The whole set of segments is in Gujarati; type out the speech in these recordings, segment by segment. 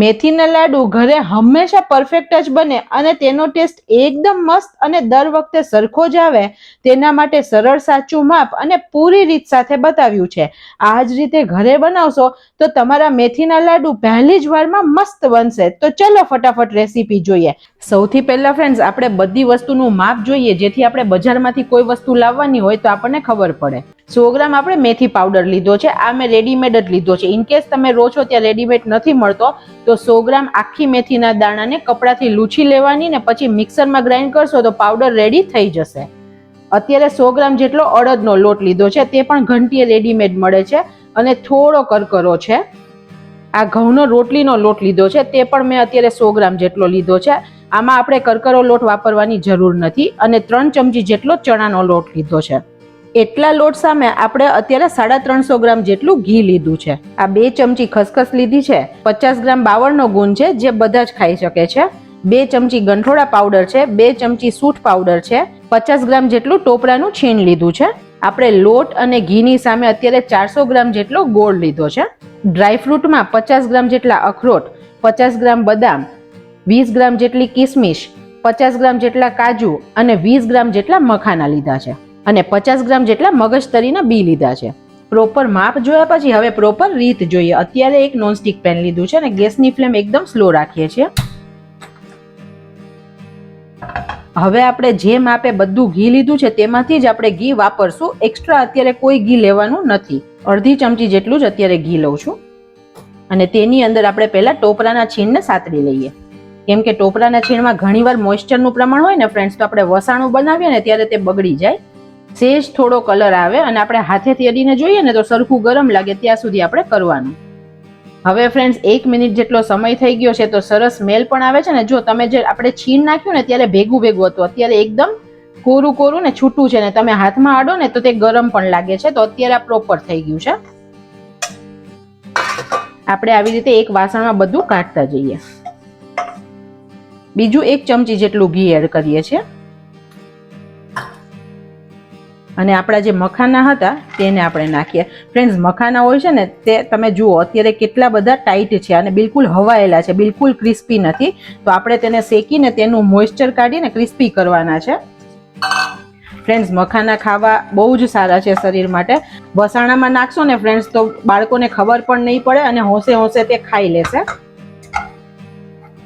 મેથીના લાડુ ઘરે હંમેશા પરફેક્ટ જ બને અને તેનો ટેસ્ટ એકદમ મસ્ત અને દર વખતે સરખો જ આવે તેના માટે સરળ સાચું માપ અને પૂરી રીત સાથે બતાવ્યું છે. આ જ રીતે ઘરે બનાવશો તો તમારા મેથીના લાડુ પહેલી જ વારમાં મસ્ત બનશે. તો ચલો ફટાફટ રેસીપી જોઈએ. સૌથી પહેલા ફ્રેન્ડ્સ આપણે બધી વસ્તુનું માપ જોઈએ, જેથી આપણે બજારમાંથી કોઈ વસ્તુ લાવવાની હોય તો આપણને ખબર પડે. 100 ગ્રામ આપણે મેથી પાવડર લીધો છે. આ મેં રેડીમેડ જ લીધો છે. ઇનકેસ તમે રો છો ત્યાં રેડીમેડ નથી મળતો તો 100 ગ્રામ આખી મેથીના દાણાને કપડાથી લૂછી લેવાની ને પછી મિક્સરમાં ગ્રાઇન્ડ કરશો તો પાવડર રેડી થઈ જશે. અત્યારે 100 ગ્રામ જેટલો અડદનો લોટ લીધો છે, તે પણ ઘંટીએ રેડીમેડ મળે છે અને થોડો કરકરો છે. આ ઘઉંનો રોટલીનો લોટ લીધો છે, તે પણ મેં અત્યારે 100 ગ્રામ જેટલો લીધો છે. આમાં આપણે કરકરો લોટ વાપરવાની જરૂર નથી. અને 3 ચમચી જેટલો ચણાનો લોટ લીધો છે. એટલા લોટ સામે આપણે અત્યારે 350 ગ્રામ જેટલું ઘી લીધું છે. આ 2 ચમચી ખસખસ લીધી છે. 50 ગ્રામ બાવળનો ગુણ છે, જે બધા જ ખાઈ શકે છે. 2 ચમચી ગંઠોડા પાવડર છે. 2 ચમચી સૂંઠ પાવડર છે. 50 ગ્રામ જેટલું ટોપરાનું છીણ લીધું છે. આપણે લોટ અને ઘીની સામે અત્યારે 400 ગ્રામ જેટલો ગોળ લીધો છે. ડ્રાયફ્રૂટમાં 50 ગ્રામ જેટલા અખરોટ, 50 ગ્રામ બદામ, 20 ગ્રામ જેટલી કિસમિશ, 50 ગ્રામ જેટલા કાજુ અને 20 ગ્રામ જેટલા મખાના લીધા છે. અને 50 ગ્રામ જેટલા મગજતરીના બી લીધા છે. પ્રોપર માપ જોયા પછી હવે પ્રોપર રીત જોઈએ. અત્યારે એક નોનસ્ટિક પેન લીધું છે અને ગેસની ફ્લેમ એકદમ સ્લો રાખીએ છીએ. હવે આપણે જે માપે બધું ઘી લીધું છે તેમાંથી જ આપણે ઘી વાપરશું. એક્સ્ટ્રા અત્યારે કોઈ ઘી લેવાનું નથી. અડધી ચમચી જેટલું જ અત્યારે ઘી લઉં છું. અને તેની અંદર આપણે પહેલા ટોપરાના છીણને સાતરી લઈએ. કેમ કે ટોપરાના છીણમાં ઘણીવાર મોઇસ્ચરનું પ્રમાણ હોય ને ફ્રેન્ડ્સ, તો આપણે વસાણું બનાવીએ ને ત્યારે તે બગડી જાય. સેજ થોડો કલર આવે અને આપણે હાથેથી અડીને જોઈએ ને તો સરખું ગરમ લાગે ત્યાં સુધી આપણે કરવાનું. હવે ફ્રેન્ડ્સ 1 મિનિટ જેટલો સમય થઈ ગયો છે તો સરસ સ્મેલ પણ આવે છે ને. જો તમે જે આપણે છીણ નાખ્યું ને ત્યારે ભેગું ભેગું હતું, અત્યારે એકદમ કોરું કોરું ને છૂટું છે ને તમે હાથમાં આડો ને તો તે ગરમ પણ લાગે છે. તો અત્યારે આ પ્રોપર થઈ ગયું છે. આપણે આવી રીતે એક વાસણમાં બધું કાઢતા જઈએ. બીજું 1 ચમચી જેટલું ઘી એડ કરીએ છીએ. અને આપણા જે મખાના હતા તેને આપણે નાખીએ. ફ્રેન્ડ્સ, મખાના હોય છે ને તે તમે જુઓ અત્યારે કેટલા બધા ટાઈટ છે અને બિલકુલ હવાયેલા છે, બિલકુલ ક્રિસ્પી નથી. તો આપણે તેને શેકીને તેનું મોઇસ્ચર કાઢીને ક્રિસ્પી કરવાના છે. ફ્રેન્ડ્સ, મખાના ખાવા બહુ જ સારા છે શરીર માટે. વસાણામાં નાખશો ને ફ્રેન્ડ્સ તો બાળકોને ખબર પણ નહીં પડે અને હોંશે હોંશે તે ખાઈ લેશે.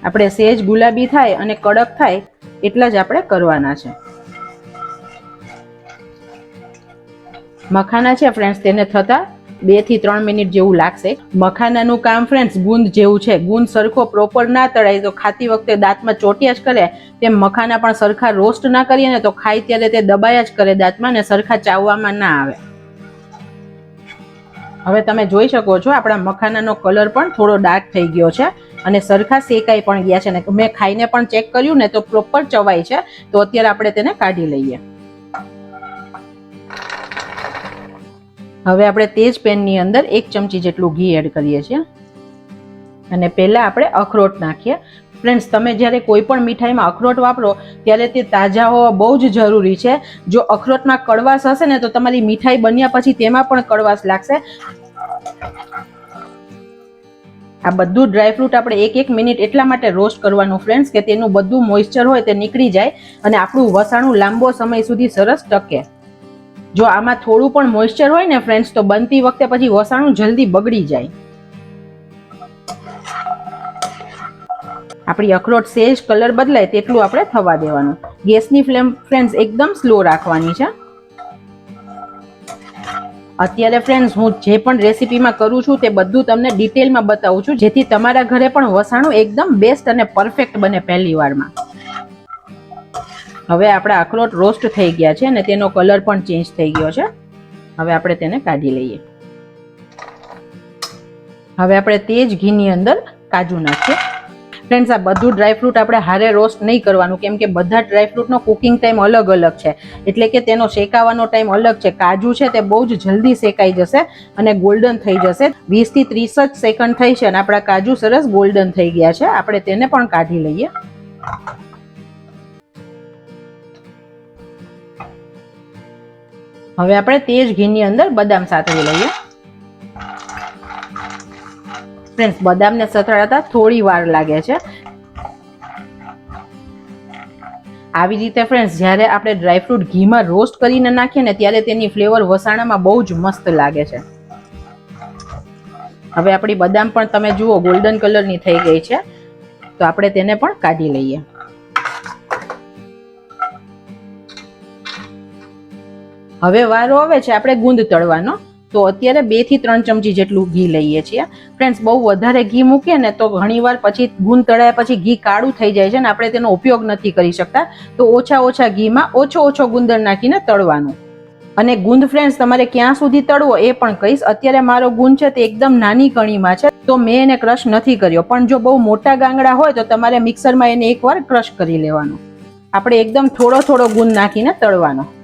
આપણે સેજ ગુલાબી થાય અને કડક થાય એટલા જ આપણે કરવાના છે. મખાના છે ફ્રેન્ડ્સ તેને થતા 2 થી 3 મિનિટ જેવું લાગશે. મખાનાનું કામ ફ્રેન્ડ્સ ગુંદ જેવું છે. ગુંદ સરખો પ્રોપર ના તળાય તો ખાતી વખતે દાંતમાં ચોટ્યા જ કરે, તેમ મખાના પણ સરખા રોસ્ટ ના કરીએ ને તો ખાઈ ત્યારે તે દબાયા જ કરે દાંતમાં ને સરખા ચાવવામાં ના આવે. હવે તમે જોઈ શકો છો આપણા મખાનાનો કલર પણ થોડો ડાર્ક થઈ ગયો છે અને સરખા શેકાઈ પણ ગયા છે. ને મેં ખાઈને પણ ચેક કર્યું ને તો પ્રોપર ચવાય છે. તો અત્યારે આપણે તેને કાઢી લઈએ. હવે આપણે તે જ પેનની અંદર 1 ચમચી જેટલું ઘી એડ કરીએ છીએ અને પહેલા આપણે અખરોટ નાખીએ. ફ્રેન્ડ્સ, તમે જ્યારે કોઈ પણ મીઠાઈમાં અખરોટ વાપરો ત્યારે તે તાજા હોવા બહુ જ જરૂરી છે. જો અખરોટમાં કડવાશ હશે ને તો તમારી મીઠાઈ બન્યા પછી તેમાં પણ કડવાશ લાગશે. આ બધું ડ્રાયફ્રૂટ આપણે 1 મિનિટ એટલા માટે રોસ્ટ કરવાનું ફ્રેન્ડ્સ કે તેનું બધું મોઇસ્ચર હોય તે નીકળી જાય અને આપણું વસાણું લાંબો સમય સુધી સરસ ટકે. જો આમાં થોડું પણ મોઇસ્ચર હોય ને ફ્રેન્ડ્સ તો બનતી વખતે પછી વસાણું જલ્દી બગડી જાય. આપણી અખરોટ સેજ કલર બદલાય તેટલું આપણે થવા દેવાનું. ગેસની ફ્લેમ ફ્રેન્ડ્સ એકદમ સ્લો રાખવાની છે. અત્યારે ફ્રેન્ડ્સ હું જે પણ રેસીપીમાં કરું છું તે બધું તમને ડિટેલમાં બતાવું છું, જેથી તમારા ઘરે પણ વસાણું એકદમ બેસ્ટ અને પરફેક્ટ બને પહેલી વારમાં. હવે આપણા અખરોટ રોસ્ટ થઈ ગયા છે અને તેનો કલર પણ ચેન્જ થઈ ગયો છે. હવે આપણે તેને કાઢી લઈએ. હવે આપણે તે જ ઘીની અંદર કાજુ નાખીએ. ફ્રેન્ડ્સ, આ બધું ડ્રાયફ્રૂટ આપણે હારે રોસ્ટ નહીં કરવાનું, કેમ કે બધા ડ્રાયફ્રૂટનો કુકિંગ ટાઈમ અલગ અલગ છે. એટલે કે તેનો શેકાવાનો ટાઈમ અલગ છે. કાજુ છે તે બહુ જ જલ્દી શેકાઈ જશે અને ગોલ્ડન થઈ જશે. 20 થી 30 જ સેકન્ડ થઈ છે અને આપણા કાજુ સરસ ગોલ્ડન થઈ ગયા છે. આપણે તેને પણ કાઢી લઈએ. હવે આપણે તે જ ઘીની અંદર બદામ સાતળી લઈએ. ફ્રેન્ડ્સ, બદામને સતળાતા થોડી વાર લાગે છે. આવી રીતે ફ્રેન્ડ્સ, જ્યારે આપણે ડ્રાયફ્રૂટ ઘીમાં રોસ્ટ કરીને નાખીએ ને ત્યારે તેની ફ્લેવર વસાણામાં બહુ જ મસ્ત લાગે છે. હવે આપણી બદામ પણ તમે જુઓ ગોલ્ડન કલરની થઈ ગઈ છે, તો આપણે તેને પણ કાઢી લઈએ. હવે વારો આવે છે આપણે ગુંદ તળવાનો. તો અત્યારે 2 થી 3 ચમચી જેટલું ઘી લઈએ છીએ. ફ્રેન્ડ્સ, બહુ વધારે ઘી મૂકીએ ને તો ઘણીવાર પછી ગુંદ તળાયા પછી ઘી કાળું થઈ જાય છે ને આપણે તેનો ઉપયોગ નથી કરી શકતા. તો ઓછા ઘીમાં ઓછો ગુંદર નાખીને તળવાનું. અને ગુંદ ફ્રેન્ડ્સ તમારે ક્યાં સુધી તળવો એ પણ કહીશ. અત્યારે મારો ગુંદ છે તે એકદમ નાની કણીમાં છે, તો મેં એને ક્રશ નથી કર્યો. પણ જો બહુ મોટા ગાંગડા હોય તો તમારે મિક્સરમાં એને એકવાર ક્રશ કરી લેવાનો. આપણે એકદમ થોડો ગુંદ નાખીને તળવાનો.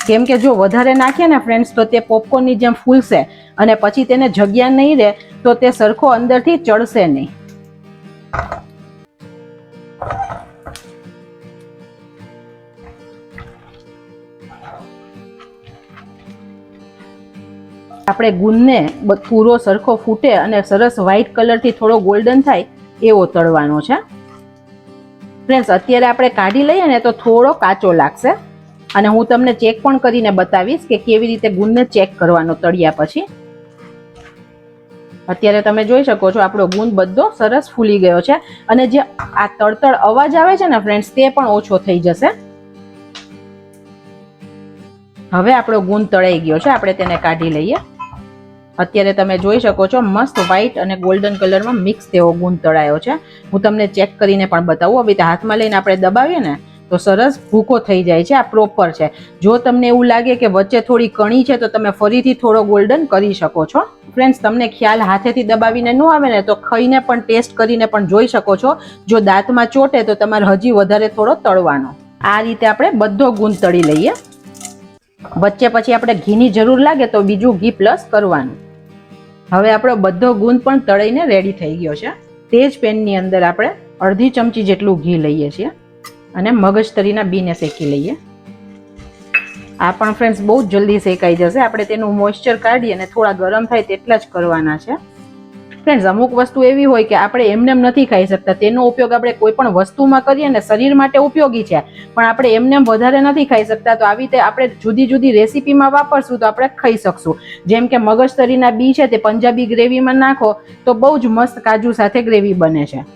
કેમ કે જો વધારે નાખીએ ને ફ્રેન્ડ્સ તો તે પોપકોર્નની જેમ ફૂલશે અને પછી તેને જગ્યા નહીં રહે તો તે સરખો અંદરથી ચડશે નહીં. આપણે ગુંદને પૂરો સરખો ફૂટે અને સરસ વ્હાઈટ કલરથી થોડો ગોલ્ડન થાય એવો તળવાનો છે. ફ્રેન્ડ્સ, અત્યારે આપણે કાઢી લઈએ ને તો થોડો કાચો લાગશે. અને હું તમને ચેક પણ કરીને બતાવીશ કે કેવી રીતે ગુંદને ચેક કરવાનો તળ્યા પછી. અત્યારે તમે જોઈ શકો છો આપણો ગુંદ બધો સરસ ફૂલી ગયો છે અને જે આ તળતળ અવાજ આવે છે ને ફ્રેન્ડ્સ, તે પણ ઓછો થઈ જશે. હવે આપણો ગુંદ તળાઈ ગયો છે, આપણે તેને કાઢી લઈએ. અત્યારે તમે જોઈ શકો છો મસ્ત વ્હાઈટ અને ગોલ્ડન કલરમાં મિક્સ તેવો ગુંદ તળાયો છે. હું તમને ચેક કરીને પણ બતાવું. હવે હાથમાં લઈને આપણે દબાવીએ ને તો સરસ ભૂકો થઈ જાય છે. આ પ્રોપર છે. જો તમને એવું લાગે કે વચ્ચે થોડી કણી છે તો તમે ફરીથી થોડો ગોલ્ડન કરી શકો છો. ફ્રેન્ડ્સ, તમને ખ્યાલ હાથેથી દબાવીને ન આવે ને તો ખાઈને પણ ટેસ્ટ કરીને પણ જોઈ શકો છો. જો દાંતમાં ચોટે તો તમારે હજી વધારે થોડો તળવાનો. આ રીતે આપણે બધો ગુંદ તળી લઈએ. વચ્ચે પછી આપણે ઘીની જરૂર લાગે તો બીજું ઘી પ્લસ કરવાનું. હવે આપણો બધો ગુંદ પણ તળીને રેડી થઈ ગયો છે. તે જ પેનની અંદર આપણે અડધી ચમચી જેટલું ઘી લઈએ છીએ અને મગજતરીના બીને શેકી લઈએ. આ પણ ફ્રેન્ડ્સ બહુ જ જલ્દી શેકાઈ જશે. આપણે તેનું મોઇસ્ચર કાઢી અને થોડા ગરમ થાય તેટલા જ કરવાના છે. ફ્રેન્ડ્સ, અમુક વસ્તુ એવી હોય કે આપણે એમનેમ નથી ખાઈ શકતા. તેનો ઉપયોગ આપણે કોઈ પણ વસ્તુમાં કરીએ ને શરીર માટે ઉપયોગી છે, પણ આપણે એમનેમ વધારે નથી ખાઈ શકતા. તો આવી રીતે આપણે જુદી રેસીપીમાં વાપરશું તો આપણે ખાઈ શકશું. જેમ કે મગજતરીના બી છે તે પંજાબી ગ્રેવીમાં નાખો તો બહુ જ મસ્ત કાજુ સાથે ગ્રેવી બને છે.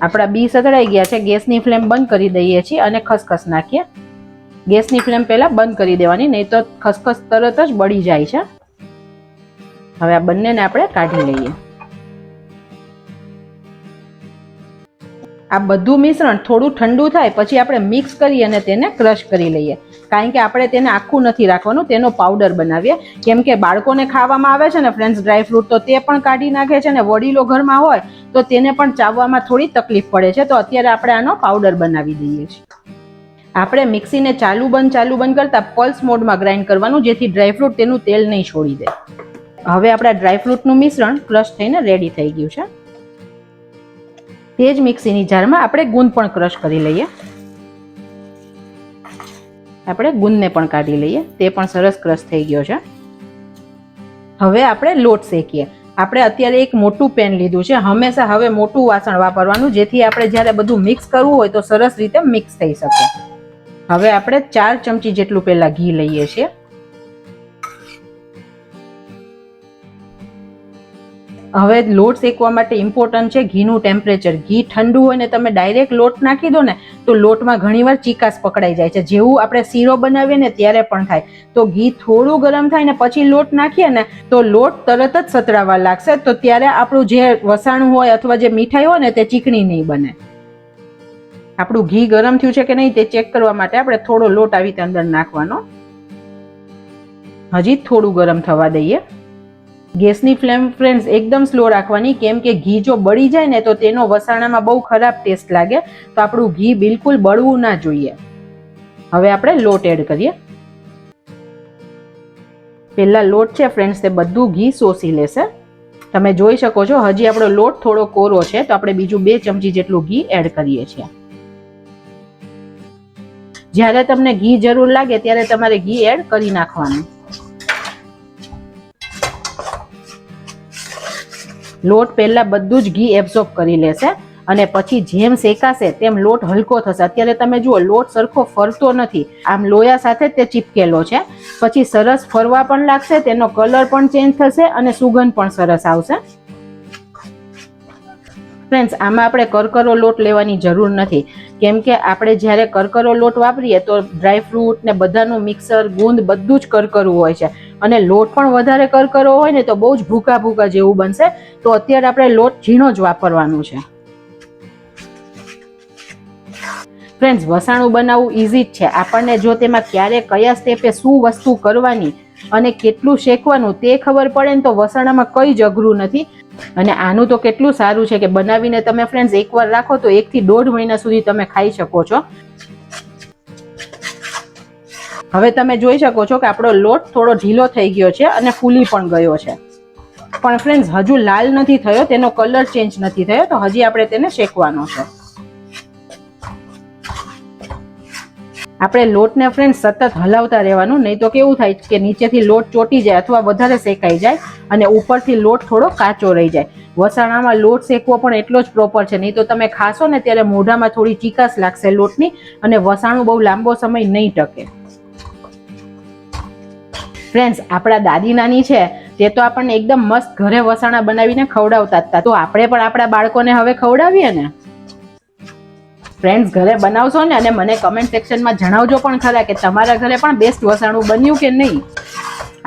આપણા બી સતળાઈ ગયા છે. ગેસની ફ્લેમ બંધ કરી દઈએ છીએ અને ખસખસ નાખીએ. ગેસની ફ્લેમ પહેલા બંધ કરી દેવાની, નહીં તો ખસખસ તરત જ બળી જાય છે. હવે આ બંનેને આપણે કાઢી લઈએ. આ બધું મિશ્રણ થોડું ઠંડુ થાય પછી આપણે મિક્સ કરી અને તેને ક્રશ કરી લઈએ. કારણ કે આપણે તેને આખું નથી રાખવાનું, તેનો પાવડર બનાવીએ. કેમ કે બાળકોને ખાવામાં આવે છે ને ફ્રેન્ડ્સ ડ્રાયફ્રૂટ, તો તે પણ કાઢી નાખે છે ને વડીલો ઘરમાં હોય તો તેને પણ ચાવવામાં થોડી તકલીફ પડે છે. તો અત્યારે આપણે આનો પાવડર બનાવી દઈએ છીએ. આપણે મિક્સીને ચાલુ બંધ કરતા પલ્સ મોડમાં ગ્રાઇન્ડ કરવાનું, જેથી ડ્રાયફ્રૂટ તેનું તેલ નહીં છોડી દે. હવે આપણા ડ્રાયફ્રૂટનું મિશ્રણ ક્રશ થઈને રેડી થઈ ગયું છે. તે જ મિક્સીની જારમાં આપણે ગુંદ પણ ક્રશ કરી લઈએ. આપણે ગુંદને પણ કાઢી લઈએ. તે પણ સરસ ક્રશ થઈ ગયો છે. હવે આપણે લોટ શેકીએ. આપણે અત્યારે એક મોટું પેન લીધું છે. હંમેશા હવે મોટું વાસણ વાપરવાનું, જેથી આપણે જ્યારે બધું મિક્સ કરવું હોય તો સરસ રીતે મિક્સ થઈ શકે. હવે આપણે 4 ચમચી જેટલું પહેલા ઘી લઈએ છીએ. હવે લોટ શેકવા માટે ઇમ્પોર્ટન્ટ છે ઘીનું ટેમ્પરેચર. ઘી ઠંડુ હોય ને તમે ડાયરેક્ટ લોટ નાખી દો ને તો લોટમાં ઘણીવાર ચીકાશ પકડાઈ જાય છે. જેવું આપણે શીરો બનાવીએ ને ત્યારે પણ થાય. તો ઘી થોડું ગરમ થાય ને પછી લોટ નાખીએ ને તો લોટ તરત જ સતરાવા લાગશે. તો ત્યારે આપણું જે વસાણું હોય અથવા જે મીઠાઈ હોય ને તે ચીકણી નહીં બને. આપણું ઘી ગરમ થયું છે કે નહીં તે ચેક કરવા માટે આપણે થોડો લોટ આવી રીતે અંદર નાખવાનો. હજી થોડું ગરમ થવા દઈએ. ગેસની ફ્લેમ ફ્રેન્ડ્સ એકદમ સ્લો રાખવાની, કેમ કે ઘી જો બળી જાય ને તો તેનો વસાણામાં બહુ ખરાબ ટેસ્ટ લાગે. તો આપણું ઘી બિલકુલ બળવું ના જોઈએ. હવે આપણે લોટ એડ કરીએ. પહેલા લોટ છે ફ્રેન્ડ્સ તે બધું ઘી શોષી લેશે. તમે જોઈ શકો છો હજી આપણો લોટ થોડો કોરો છે, તો આપણે બીજું 2 ચમચી જેટલું ઘી એડ કરીએ છીએ. જ્યારે તમને ઘી જરૂર લાગે ત્યારે તમારે ઘી એડ કરી નાખવાનું. લોટ પહેલા બધું જ ઘી એબ્ઝોર્બ કરી લેશે અને પછી જેમ શેકાશે તેમ લોટ હલકો થશે. અત્યારે તમે જુઓ લોટ સરખો ફરતો નથી, આમ લોયા સાથે તે ચીપકેલો છે. પછી સરસ ફરવા પણ લાગશે, તેનો કલર પણ ચેન્જ થશે અને સુગંધ પણ સરસ આવશે. ફ્રેન્ડ્સ, આમાં આપણે કરકરો લોટ લેવાની જરૂર નથી, કેમ કે આપણે જ્યારે કરકરો લોટ વાપરીએ તો ડ્રાયફ્રૂટ ને બધાનું મિક્સર ગુંદ બધું જ કરકરું હોય છે અને લોટ પણ વધારે કરકરો હોય ને તો બહુ જ ભૂકા ભૂકા જેવું બનશે. તો અત્યારે આપણે લોટ ઝીણો જ વાપરવાનું છે. ફ્રેન્ડ્સ, વસાણું બનાવવું ઇઝી જ છે. આપણને જો તેમાં ક્યારે કયા સ્ટેપે શું વસ્તુ કરવાની અને કેટલું શેકવાનું તે ખબર પડે ને તો વસાણામાં કંઈ જ અઘરું નથી. અને આનું તો કેટલું સારું છે કે બનાવીને તમે ફ્રેન્ડ્સ એકવાર રાખો તો 1 થી 1.5 મહિના સુધી તમે ખાઈ શકો છો. હવે તમે જોઈ શકો છો કે આપણો લોટ થોડો ઢીલો થઈ ગયો છે અને ફૂલી પણ ગયો છે. પણ ફ્રેન્ડ્સ, હજુ લાલ નથી થયો, તેનો કલર ચેન્જ નથી થયો, તો હજી આપણે તેને શેકવાનો છે. આપણે લોટને ફ્રેન્ડ સતત હલાવતા રહેવાનું, નહીં તો કેવું થાય કે નીચેથી લોટ ચોટી જાય અથવા વધારે શેકાઈ જાય અને ઉપરથી લોટ થોડો કાચો રહી જાય. વસાણામાં લોટ શેકવો પણ એટલો જ પ્રોપર છે, નહીં તો તમે ખાશો ને ત્યારે મોઢામાં થોડી ચીકાશ લાગશે લોટની અને વસાણું બહુ લાંબો સમય નહીં ટકે. ફ્રેન્ડ્સ, આપણા દાદી નાની છે તે તો આપણને એકદમ મસ્ત ઘરે વસાણા બનાવીને ખવડાવતા હતા, તો આપણે પણ આપણા બાળકોને હવે ખવડાવીએ ને. ફ્રેન્ડ્સ, ઘરે બનાવશો ને અને મને કમેન્ટ સેક્શનમાં જણાવજો પણ ખરા કે તમારા ઘરે પણ બેસ્ટ વસાણું બન્યું કે નહીં.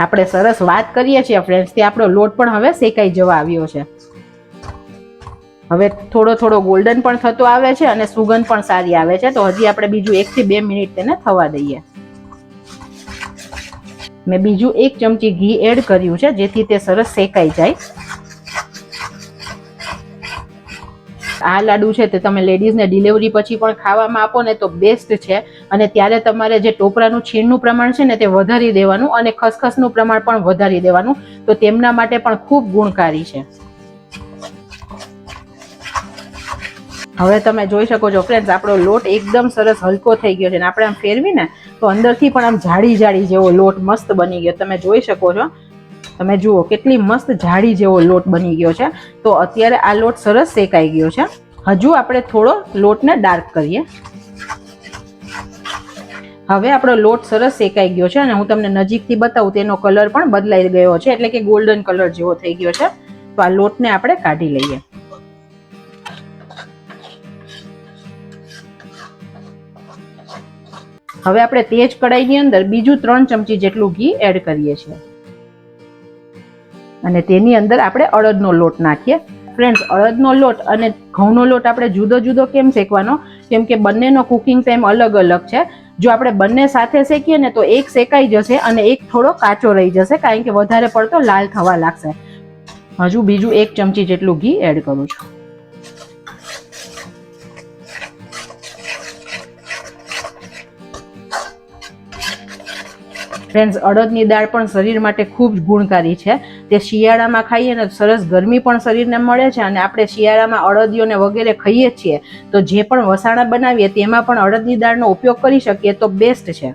આપણે સરસ વાત કરીએ છીએ ફ્રેન્ડ્સ, તે આપણો લોટ પણ હવે શેકાઈ જવા આવ્યો છે. હવે થોડો થોડો ગોલ્ડન પણ થતો આવે છે અને સુગંધ પણ સારી આવે છે. તો હજી આપણે બીજું 1 થી 2 મિનિટ તેને થવા દઈએ. મેં બીજું 1 ચમચી ઘી એડ કર્યું છે જેથી તે સરસ શેકાઈ જાય. આ લાડુ છે તે તમે લેડીઝને ડિલિવરી પછી પણ ખાવામાં આપો ને તો બેસ્ટ છે. અને ત્યારે તમારે જે ટોપરાનું છીણનું પ્રમાણ છે ને તે વધારી દેવાનું અને ખસખસનું પ્રમાણ પણ વધારી દેવાનું, તો તેમના માટે પણ ખૂબ ગુણકારી છે. હવે તમે જોઈ શકો છો ફ્રેન્ડ્સ, આપણો લોટ એકદમ સરસ હલકો થઈ ગયો છે અને આપણે આમ ફેરવીને તો અંદરથી પણ આમ જાડી જાડી જેવો લોટ મસ્ત બની ગયો. તમે જોઈ શકો છો, તમે જુઓ કેટલી મસ્ત જાડી જેવો લોટ બની ગયો છે. તો અત્યારે આ લોટ સરસ શેકાઈ ગયો છે. હજુ આપણે થોડો લોટને ડાર્ક કરીએ. હવે આપણો લોટ સરસ શેકાઈ ગયો છે અને હું તમને નજીકથી બતાવું, તેનો કલર પણ બદલાઈ ગયો છે, એટલે કે ગોલ્ડન કલર જેવો થઈ ગયો છે. તો આ લોટને આપણે કાઢી લઈએ. હવે આપણે તે જ કડાઈની અંદર બીજું 3 ચમચી જેટલું ઘી એડ કરીએ છીએ અને તેની અંદર આપણે અડદનો લોટ નાખીએ. ફ્રેન્ડ્સ, અડદનો લોટ અને ઘઉંનો લોટ આપણે જુદો જુદો કેમ શેકવાનો? કેમ કે બંનેનો કુકિંગ ટાઈમ અલગ અલગ છે. જો આપણે બંને સાથે શેકીએ ને તો એક શેકાઈ જશે અને એક થોડો કાચો રહી જશે, કારણ કે વધારે પડતો લાલ થવા લાગશે. હજુ બીજું 1 ચમચી જેટલું ઘી એડ કરું છું. ફ્રેન્ડ્સ, અડદની દાળ પણ શરીર માટે ખૂબ જ ગુણકારી છે. તે શિયાળામાં ખાઈએ ને સરસ ગરમી પણ શરીરને મળે છે અને આપણે શિયાળામાં અડદિયોને વગેરે ખાઈએ છીએ, તો જે પણ વસાણા બનાવીએ તેમાં પણ અડદની દાળનો ઉપયોગ કરી શકીએ તો બેસ્ટ છે.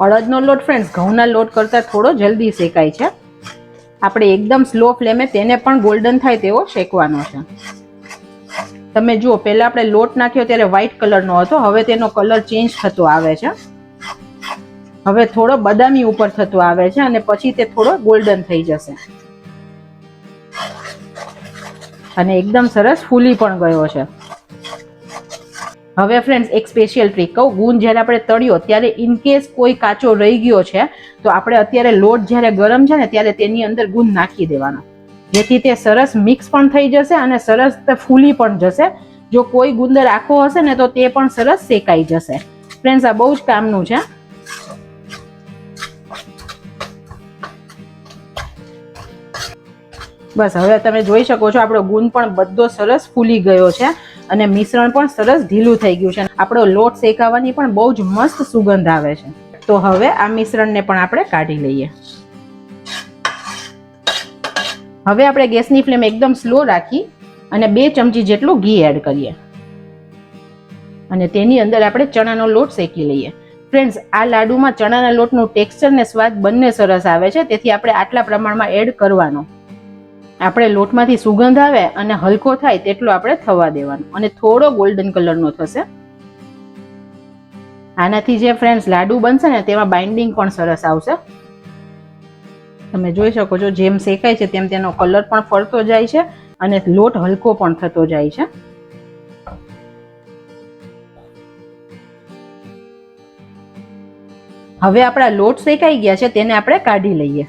અડદનો લોટ ફ્રેન્ડ્સ ઘઉંના લોટ કરતાં થોડો જલ્દી શેકાય છે. આપણે એકદમ સ્લો ફ્લેમે તેને પણ ગોલ્ડન થાય તેવો શેકવાનો છે. તમે જુઓ, પહેલા આપણે લોટ નાખ્યો ત્યારે વ્હાઈટ કલરનો હતો, હવે તેનો કલર ચેન્જ થતો આવે છે. હવે થોડો બદામી ઉપર થતો આવે છે અને પછી તે થોડો ગોલ્ડન થઈ જશે અને એકદમ સરસ ફૂલી પણ ગયો છે. હવે ફ્રેન્ડ્સ, એક સ્પેશિયલ ટ્રીક કહું. ગુંદ જ્યારે આપણે તળ્યો ત્યારે ઇનકેસ કોઈ કાચો રહી ગયો છે તો આપણે અત્યારે લોટ જ્યારે ગરમ છે ને ત્યારે તેની અંદર ગુંદ નાખી દેવાનો, જેથી તે સરસ મિક્સ પણ થઈ જશે અને સરસ ફૂલી પણ જશે. જો કોઈ ગુંદર આખો હશે ને તો તે પણ સરસ શેકાઈ જશે. ફ્રેન્ડ્સ, આ બહુ જ કામનું છે. બસ, હવે તમે જોઈ શકો છો આપણો ગુંદ પણ બધો સરસ ફૂલી ગયો છે અને મિશ્રણ પણ સરસ ઢીલું થઈ ગયું છે. આપણો લોટ શેકાવાની પણ બહુ જ મસ્ત સુગંધ આવે છે. તો હવે આ મિશ્રણને પણ આપણે કાઢી લઈએ. હવે આપણે ગેસની ફ્લેમ એકદમ સ્લો રાખી અને 2 ચમચી જેટલું ઘી એડ કરીએ અને તેની અંદર આપણે ચણાનો લોટ શેકી લઈએ. ફ્રેન્ડ્સ, આ લાડુમાં ચણાના લોટનું ટેક્સચર ને સ્વાદ બંને સરસ આવે છે, તેથી આપણે આટલા પ્રમાણમાં એડ કરવાનો. આપણે લોટમાંથી સુગંધ આવે અને હલકો થાય તેટલો આપણે થવા દેવાનો અને થોડો ગોલ્ડન કલરનો થશે. આનાથી જે ફ્રેન્ડ્સ લાડુ બનશે ને તેમાં બાઇન્ડિંગ પણ સરસ આવશે. તમે જોઈ શકો છો જેમ શેકાય છે તેમ તેનો કલર પણ ફરતો જાય છે અને લોટ હલકો પણ થતો જાય છે. હવે આપણા લોટ શેકાઈ ગયા છે તેને આપણે કાઢી લઈએ.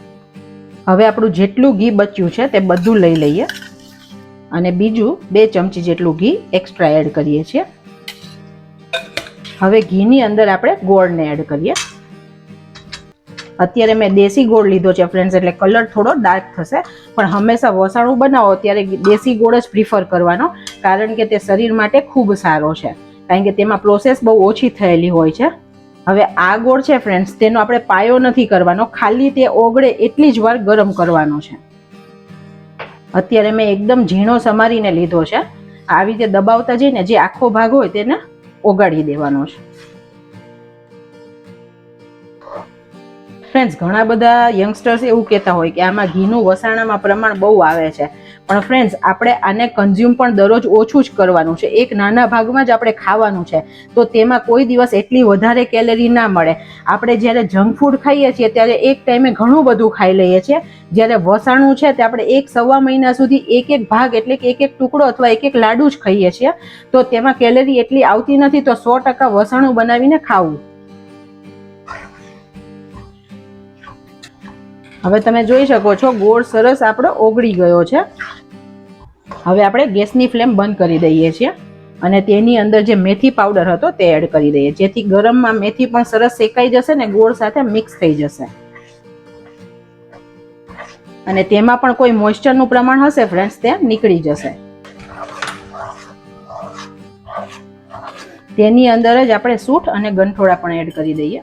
હવે આપણું જેટલું ઘી બચ્યું છે તે બધું લઈ લઈએ અને બીજું 2 ચમચી જેટલું ઘી એક્સ્ટ્રા એડ કરીએ છીએ. હવે ઘીની અંદર આપણે ગોળને એડ કરીએ. અત્યારે મેં દેશી ગોળ લીધો છે ફ્રેન્ડ્સ, એટલે કલર થોડો ડાર્ક થશે, પણ હંમેશા વસાણું બનાવો ત્યારે દેશી ગોળ જ પ્રિફર કરવાનો, કારણ કે તે શરીર માટે ખૂબ સારો છે, કારણ કે તેમાં પ્રોસેસ બહુ ઓછી થયેલી હોય છે. હવે આ ગોળ છે ફ્રેન્ડ્સ, તેનો આપણે પાયો નથી કરવાનો, ખાલી તે ઓગળે એટલી જ વાર ગરમ કરવાનો છે. અત્યારે મેં એકદમ ઝીણો સમારીને લીધો છે. આવી રીતે દબાવતા જઈને જે આખો ભાગ હોય તેને ઓગાળી દેવાનો છે. ફ્રેન્ડ્સ, ઘણા બધા યંગસ્ટર્સ એવું કહેતા હોય કે આમાં ઘીનું વસાણામાં પ્રમાણ બહુ આવે છે, પણ ફ્રેન્ડ્સ આપણે આને કન્ઝ્યુમ પણ દરરોજ ઓછું જ કરવાનું છે. એક નાના ભાગમાં જ આપણે ખાવાનું છે, તો તેમાં કોઈ દિવસ એટલી વધારે કેલરી ના મળે. આપણે જ્યારે જંક ફૂડ ખાઈએ છીએ ત્યારે એક ટાઈમે ઘણું બધું ખાઈ લઈએ છીએ, જ્યારે વસાણું છે તે આપણે 1-1.25 મહિના સુધી એક ભાગ એટલે કે એક ટુકડો અથવા એક લાડુ જ ખાઈએ છીએ, તો તેમાં કેલરી એટલી આવતી નથી. તો 100% વસાણું બનાવીને ખાવું. હવે તમે જોઈ શકો છો ગોળ સરસ આપણો ઓગળી ગયો છે. હવે આપણે ગેસની ફ્લેમ બંધ કરી દઈએ છીએ અને તેની અંદર જે મેથી પાવડર હતો તે એડ કરી દઈએ, જેથી ગરમમાં મેથી પણ સરસ શેકાઈ જશે ને ગોળ સાથે મિક્સ થઈ જશે. અને તેમાં પણ કોઈ મોઇસ્ચરનું પ્રમાણ હશે ફ્રેન્ડ્સ, તે નીકળી જશે. તેની અંદર જ આપણે સૂંઠ અને ગંઠોડા પણ એડ કરી દઈએ,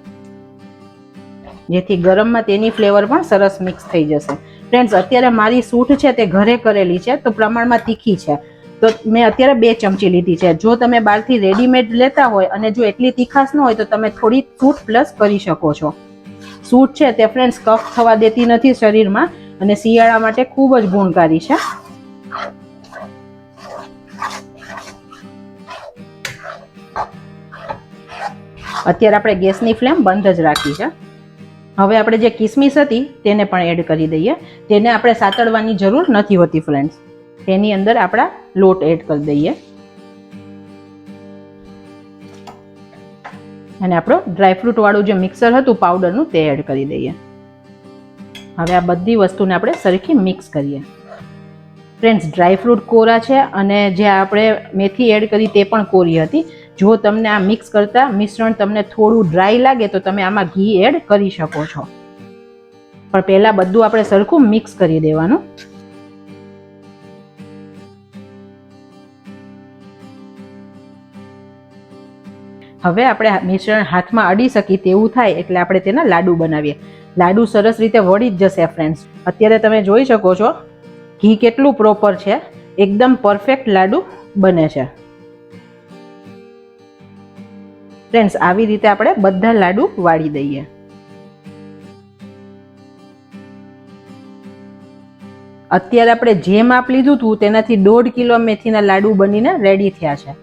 જેથી ગરમમાં તેની ફ્લેવર પણ સરસ મિક્સ થઈ જશે. ફ્રેન્ડ્સ, અત્યારે મારી સૂંઠ છે તે ઘરે કરેલી છે, તો પ્રમાણમાં તીખી છે, તો મેં અત્યારે 2 ચમચી લીધી છે. જો તમે બહારથી રેડીમેડ લેતા હોય અને જો એટલી તીખાશ ન હોય તો તમે થોડી સૂંઠ પ્લસ કરી શકો છો. સૂંઠ છે તે ફ્રેન્ડ્સ કફ થવા દેતી નથી શરીરમાં અને શિયાળા માટે ખૂબ જ ગુણકારી છે. અત્યારે આપણે ગેસની ફ્લેમ બંધ જ રાખી છે. હવે આપણે જે કિસમિસ હતી તેને પણ એડ કરી દઈએ. તેને આપણે સાતળવાની જરૂર નથી હોતી ફ્રેન્ડ્સ. તેની અંદર આપણા લોટ એડ કરી દઈએ અને આપણો ડ્રાયફ્રૂટ વાળું જે મિક્સર હતું પાવડરનું તે એડ કરી દઈએ. હવે આ બધી વસ્તુને આપણે સરખી મિક્સ કરીએ. ફ્રેન્ડ્સ, ડ્રાયફ્રૂટ કોરા છે અને જે આપણે મેથી એડ કરી તે પણ કોરી હતી. જો તમને આ મિક્સ કરતા મિશ્રણ તમને થોડું ડ્રાય લાગે તો તમે આમાં ઘી એડ કરી શકો છો, પણ પહેલા બધું આપણે સરખું મિક્સ કરી દેવાનું. હવે આપણે મિશ્રણ હાથમાં અડી શકી તેવું થાય એટલે આપણે તેના લાડુ બનાવીએ. લાડુ સરસ રીતે વળી જ જશે ફ્રેન્ડ્સ. અત્યારે તમે જોઈ શકો છો ઘી કેટલું પ્રોપર છે, એકદમ પરફેક્ટ લાડુ બને છે. ફ્રેન્ડ્સ, આવી રીતે આપણે બધા લાડુ વાળી દઈએ. અત્યારે આપણે જે માપ લીધું હતું તેનાથી 1.5 કિલો મેથીના લાડુ બનીને રેડી થયા છે.